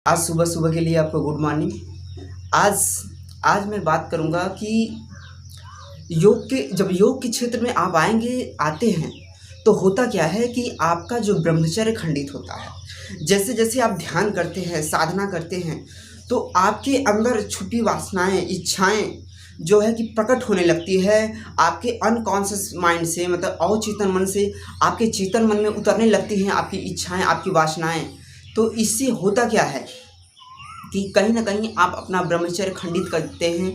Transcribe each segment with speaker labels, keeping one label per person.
Speaker 1: आज सुबह सुबह के लिए आपको गुड मॉर्निंग। आज आज मैं बात करूंगा कि जब योग के क्षेत्र में आप आते हैं तो होता क्या है कि आपका जो ब्रह्मचर्य खंडित होता है। जैसे जैसे आप ध्यान करते हैं, साधना करते हैं, तो आपके अंदर छुपी वासनाएं, इच्छाएं जो है कि प्रकट होने लगती है। आपके अनकॉन्शियस माइंड से, मतलब अवचेतन मन से आपके चेतन मन में उतरने लगती हैं आपकी इच्छाएं, आपकी वासनाएं। तो इससे होता क्या है कि कहीं ना कहीं आप अपना ब्रह्मचर्य खंडित करते हैं।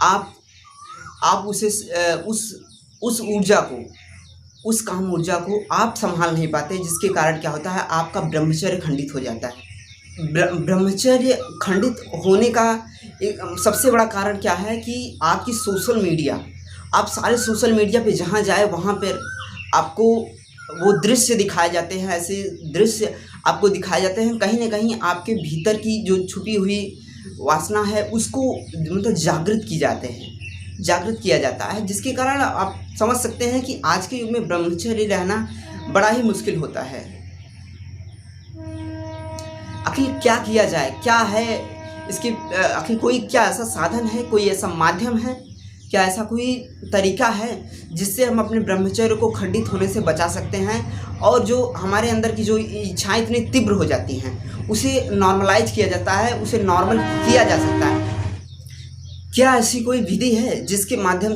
Speaker 1: आप उस ऊर्जा को, उस काम ऊर्जा को आप संभाल नहीं पाते, जिसके कारण क्या होता है, आपका ब्रह्मचर्य खंडित हो जाता है। ब्रह्मचर्य खंडित होने का एक सबसे बड़ा कारण क्या है कि आपकी सोशल मीडिया, आप सारे सोशल मीडिया पे जहाँ जाए वहाँ पर आपको वो दृश्य दिखाए जाते हैं। ऐसे दृश्य आपको दिखाए जाते हैं, कहीं ना कहीं आपके भीतर की जो छुपी हुई वासना है उसको मतलब जागृत किया जाता है, जिसके कारण आप समझ सकते हैं कि आज के युग में ब्रह्मचर्य रहना बड़ा ही मुश्किल होता है। आखिर क्या किया जाए, क्या है इसके आखिर कोई क्या ऐसा साधन है, कोई ऐसा माध्यम है, क्या ऐसा कोई तरीका है जिससे हम अपने ब्रह्मचर्य को खंडित होने से बचा सकते हैं और जो हमारे अंदर की जो इच्छाएं इतनी तीव्र हो जाती हैं उसे नॉर्मलाइज किया जाता है, उसे नॉर्मल किया जा सकता है। क्या ऐसी कोई विधि है जिसके माध्यम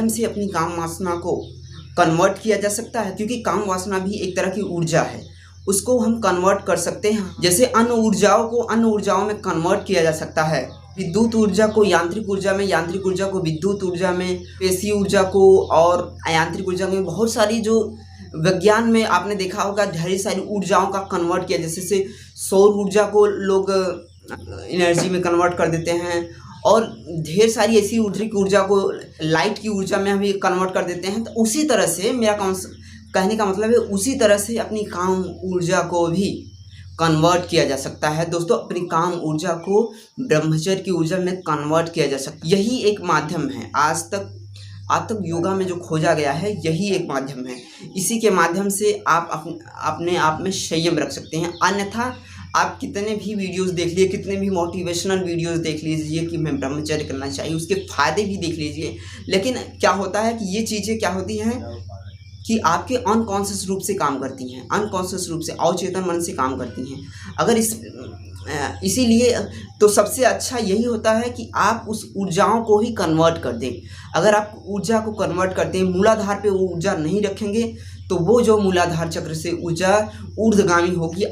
Speaker 1: से अपनी काम वासना को कन्वर्ट किया जा सकता है? क्योंकि काम वासना भी एक तरह की ऊर्जा है, उसको हम कन्वर्ट कर सकते हैं। जैसे अन्य ऊर्जाओं में कन्वर्ट किया जा सकता है। विद्युत ऊर्जा को यांत्रिक ऊर्जा में, यांत्रिक ऊर्जा को विद्युत ऊर्जा में, पेशी ऊर्जा को और अयांत्रिक ऊर्जा में, बहुत सारी जो विज्ञान में आपने देखा होगा ढेर सारी ऊर्जाओं का कन्वर्ट किया। जैसे से सौर ऊर्जा को लोग एनर्जी में कन्वर्ट कर देते हैं और ढेर सारी ऐसी ऊर्जा को लाइट की ऊर्जा में भी कन्वर्ट कर देते हैं। तो उसी तरह से मेरा कहने का मतलब है, उसी तरह से अपनी काम ऊर्जा को भी कन्वर्ट किया जा सकता है। दोस्तों, अपनी काम ऊर्जा को ब्रह्मचर्य की ऊर्जा में कन्वर्ट किया जा सकता है। यही एक माध्यम है। आज तक योगा में जो खोजा गया है, यही एक माध्यम है। इसी के माध्यम से आप अपने आप में संयम रख सकते हैं। अन्यथा आप कितने भी वीडियोस देख लीजिए, कितने भी मोटिवेशनल वीडियोस देख लीजिए कि मैं ब्रह्मचर्य करना चाहिए, उसके फ़ायदे भी देख लीजिए, लेकिन क्या होता है कि ये चीज़ें क्या होती हैं कि आपके अनकॉन्शियस रूप से काम करती हैं, अनकॉन्शियस रूप से, अवचेतन मन से काम करती हैं। अगर इसीलिए तो सबसे अच्छा यही होता है कि आप उस ऊर्जाओं को ही कन्वर्ट कर दें। अगर आप ऊर्जा को कन्वर्ट करते हैं, मूलाधार पे वो ऊर्जा नहीं रखेंगे, तो वो जो मूलाधार चक्र से ऊर्जा ऊर्ध्वगामी होगी,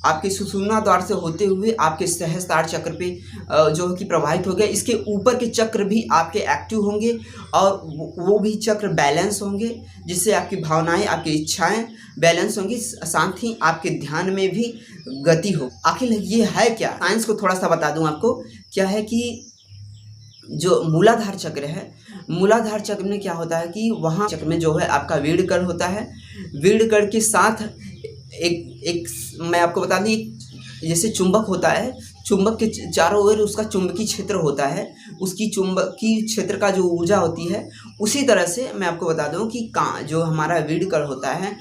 Speaker 1: आपके सुषुम्ना द्वार से होते हुए आपके सहस्त्रार चक्र पे जो कि प्रवाहित हो गया। इसके ऊपर के चक्र भी आपके एक्टिव होंगे और वो भी चक्र बैलेंस होंगे, जिससे आपकी भावनाएं, आपकी इच्छाएं बैलेंस होंगी, साथ ही आपके ध्यान में भी गति हो। आखिर ये है क्या? साइंस को थोड़ा सा बता दूं आपको। क्या है कि जो मूलाधार चक्र है, मूलाधार चक्र में क्या होता है कि वहाँ चक्र में जो है आपका वीर्यकर्ण होता है। वीर्यकर्ण के साथ एक मैं आपको बता दूं, जैसे चुंबक होता है, चुंबक के चारों ओर उसका चुंबकीय क्षेत्र होता है, उसकी चुंबकीय क्षेत्र का जो ऊर्जा होती है, उसी तरह से मैं आपको बता दूं कि जो हमारा वीर्यकर्ण होता है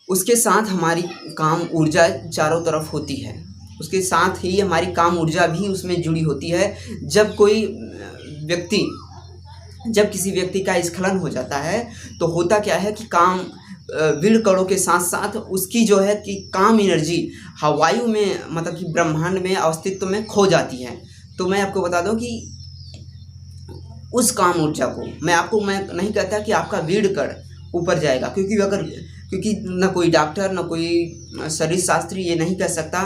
Speaker 1: उसके साथ हमारी काम ऊर्जा चारों तरफ होती है। उसके साथ ही हमारी काम ऊर्जा भी उसमें जुड़ी होती है। जब किसी व्यक्ति का स्खलन हो जाता है तो होता क्या है कि वीर्यकणों के साथ साथ उसकी जो है कि काम एनर्जी वायु में, मतलब कि ब्रह्मांड में, अस्तित्व में खो जाती है। तो मैं आपको बता दूं कि उस काम ऊर्जा को मैं नहीं कहता कि आपका वीर्यकर्ण ऊपर जाएगा, क्योंकि न कोई डॉक्टर, न कोई शरीर शास्त्री ये नहीं कह सकता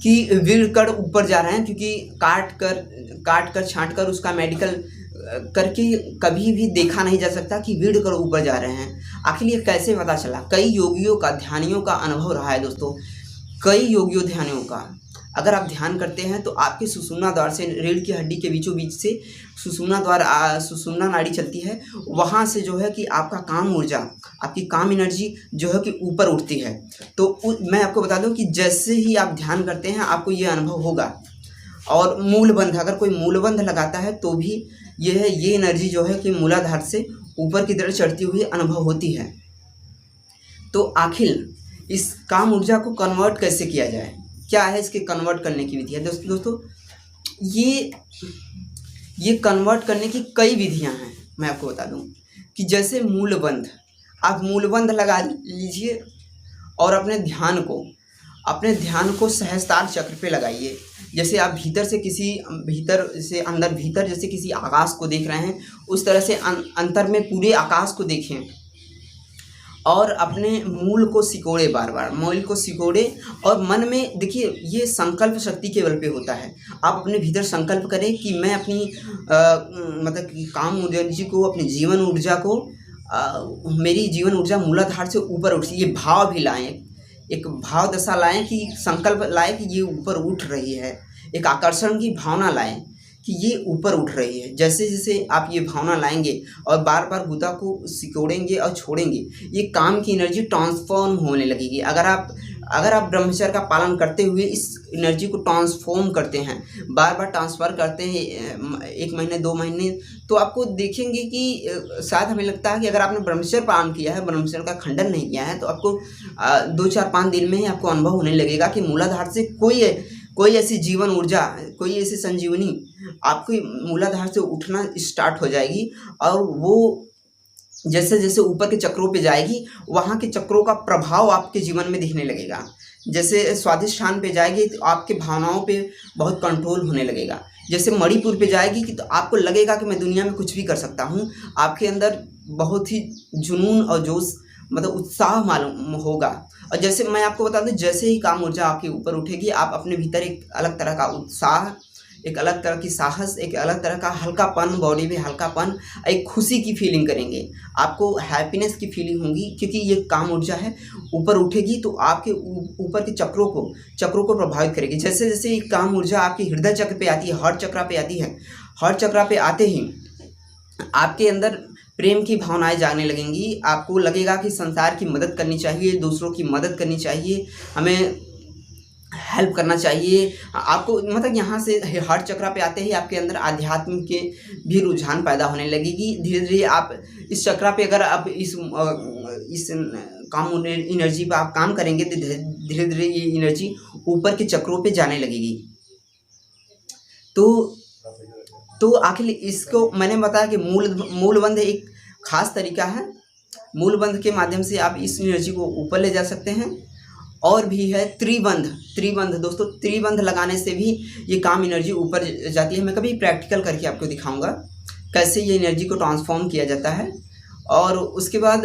Speaker 1: कि वीर्यकर्ण ऊपर जा रहे हैं, क्योंकि काट कर छांट कर उसका मेडिकल करके कभी भी देखा नहीं जा सकता कि वीर्यकर्ण ऊपर जा रहे हैं। आखिर ये कैसे पता चला? कई योगियों का, ध्यानियों का अनुभव रहा है दोस्तों, कई योगियों ध्यानियों का। अगर आप ध्यान करते हैं तो आपके सुषुम्ना द्वार से, रीढ़ की हड्डी के बीचों बीच से सुषुम्ना नाड़ी चलती है, वहाँ से जो है कि आपका काम ऊर्जा, आपकी काम एनर्जी जो है कि ऊपर उठती है। तो मैं आपको बता दूं कि जैसे ही आप ध्यान करते हैं आपको ये अनुभव होगा। और मूलबंध, अगर कोई मूलबंध लगाता है तो भी ये एनर्जी जो है कि मूलाधार से ऊपर की तरफ चढ़ती हुई अनुभव होती है। तो आखिर इस काम ऊर्जा को कन्वर्ट कैसे किया जाए, क्या है इसके कन्वर्ट करने की विधियाँ। दोस्तों ये कन्वर्ट करने की कई विधियाँ हैं। मैं आपको बता दूं कि जैसे मूलबंध, आप मूलबंध लगा लीजिए और अपने ध्यान को सहस्त्रार चक्र पे लगाइए। जैसे आप भीतर से अंदर जैसे किसी आकाश को देख रहे हैं, उस तरह से अंतर में पूरे आकाश को देखें और अपने मूल को सिकोड़े, बार मूल को सिकोड़े और मन में देखिए, ये संकल्प शक्ति के बल पे होता है। आप अपने भीतर संकल्प करें कि मैं अपनी मतलब कि काम ऊर्जा को, अपनी जीवन ऊर्जा को, मेरी जीवन ऊर्जा मूलाधार से ऊपर उठ, ये भाव भी लाएं, एक भाव दशा लाएं कि संकल्प लाएं कि ये ऊपर उठ रही है, एक आकर्षण की भावना लाएं कि ये ऊपर उठ रही है। जैसे जैसे आप ये भावना लाएंगे और बार बार गुदा को सिकोड़ेंगे और छोड़ेंगे, ये काम की एनर्जी ट्रांसफॉर्म होने लगेगी। अगर आप ब्रह्मचर्य का पालन करते हुए इस एनर्जी को ट्रांसफॉर्म करते हैं, बार बार ट्रांसफ़र करते हैं 1 महीने 2 महीने, तो आपको देखेंगे कि शायद हमें लगता है कि अगर आपने ब्रह्मचर्य पालन किया है, ब्रह्मचर्य का खंडन नहीं किया है, तो आपको 2 4 5 दिन में ही आपको अनुभव होने लगेगा कि मूलाधार से कोई ऐसी जीवन ऊर्जा, कोई ऐसी संजीवनी आपकी मूलाधार से उठना स्टार्ट हो जाएगी और वो जैसे जैसे ऊपर के चक्रों पे जाएगी, वहाँ के चक्रों का प्रभाव आपके जीवन में दिखने लगेगा। जैसे स्वादिष्ठान पे जाएगी तो आपके भावनाओं पे बहुत कंट्रोल होने लगेगा। जैसे मणिपुर पे जाएगी कि तो आपको लगेगा कि मैं दुनिया में कुछ भी कर सकता हूँ। आपके अंदर बहुत ही जुनून और जोश, मतलब उत्साह मालूम होगा। और जैसे मैं आपको बता दूं, जैसे ही काम ऊर्जा आपके ऊपर उठेगी, आप अपने भीतर एक अलग तरह का उत्साह, एक अलग तरह की साहस, एक अलग तरह का हल्कापन, बॉडी में हल्कापन, एक खुशी की फीलिंग करेंगे। आपको हैप्पीनेस की फीलिंग होगी क्योंकि ये काम ऊर्जा है, ऊपर उठेगी तो आपके ऊपर के चक्रों को प्रभावित करेगी। जैसे जैसे ये काम ऊर्जा आपके हृदय चक्र पे आती है, हार्ट चक्र पे आती है, हार्ट चक्र पे आते ही आपके अंदर प्रेम की भावनाएं जागने लगेंगी। आपको लगेगा कि संसार की मदद करनी चाहिए, दूसरों की मदद करनी चाहिए, हमें हेल्प करना चाहिए। आपको मतलब यहाँ से हार्ट चक्र पे आते ही आपके अंदर आध्यात्म के भी रुझान पैदा होने लगेगी। धीरे धीरे आप इस चक्र पे, अगर आप इस काम एनर्जी पे आप काम करेंगे तो धीरे धीरे ये एनर्जी ऊपर के चक्रों पे जाने लगेगी। तो आखिर इसको मैंने बताया कि मूलबंध एक खास तरीका है। मूलबंध के माध्यम से आप इस एनर्जी को ऊपर ले जा सकते हैं। और भी है त्रिबंध। दोस्तों, त्रिबंध लगाने से भी ये काम एनर्जी ऊपर जाती है। मैं कभी प्रैक्टिकल करके आपको दिखाऊंगा कैसे ये एनर्जी को ट्रांसफॉर्म किया जाता है। और उसके बाद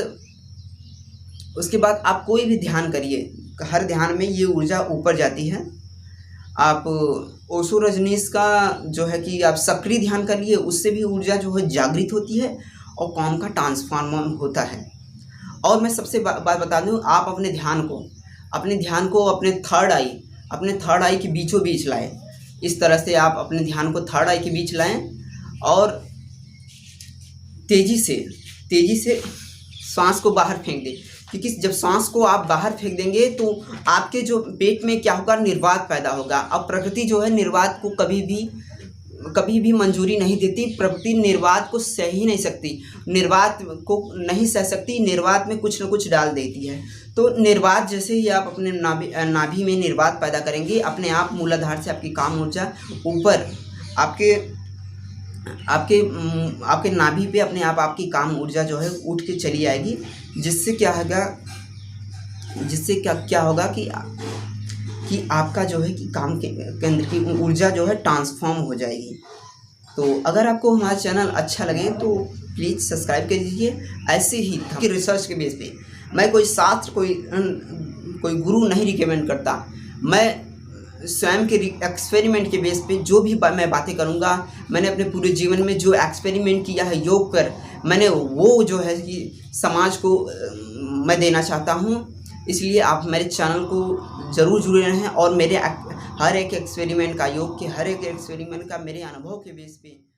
Speaker 1: आप कोई भी ध्यान करिए, हर ध्यान में ये ऊर्जा ऊपर जाती है। आप ओशो रजनीश का जो है कि आप सक्रिय ध्यान करिए, उससे भी ऊर्जा जो है जागृत होती है और काम का ट्रांसफॉर्म होता है। और मैं सबसे बात बता दूं, आप अपने ध्यान को अपने थर्ड आई के बीचों बीच लाएं। इस तरह से आप अपने ध्यान को थर्ड आई के बीच लाएं और तेज़ी से सांस को बाहर फेंक दें। क्योंकि जब सांस को आप बाहर फेंक देंगे तो आपके जो पेट में क्या होगा, निर्वात पैदा होगा। अब प्रकृति जो है निर्वात को कभी भी मंजूरी नहीं देती। प्रकृति निर्वात को सह ही नहीं सकती, निर्वात को नहीं सह सकती, निर्वात में कुछ न कुछ डाल देती है। तो निर्वात जैसे ही आप अपने नाभि में निर्वात पैदा करेंगे, अपने आप मूलाधार से आपकी काम ऊर्जा ऊपर आपके नाभि पे अपने आप आपकी काम ऊर्जा जो है उठ के चली आएगी। जिससे क्या होगा कि आपका जो है कि काम के केंद्र की ऊर्जा जो है ट्रांसफॉर्म हो जाएगी। तो अगर आपको हमारा चैनल अच्छा लगे तो प्लीज़ सब्सक्राइब कर दीजिए। ऐसे ही कि रिसर्च के बेस पे मैं कोई शास्त्र, कोई गुरु नहीं रिकमेंड करता। मैं स्वयं के एक्सपेरिमेंट के बेस पे जो भी मैं बातें करूँगा, मैंने अपने पूरे जीवन में जो एक्सपेरिमेंट किया है योग पर, मैंने वो जो है कि समाज को मैं देना चाहता हूँ। इसलिए आप मेरे चैनल को ज़रूर जुड़े रहें और मेरे हर एक एक्सपेरिमेंट का, योग के हर एक एक्सपेरिमेंट का मेरे अनुभव के बेस पे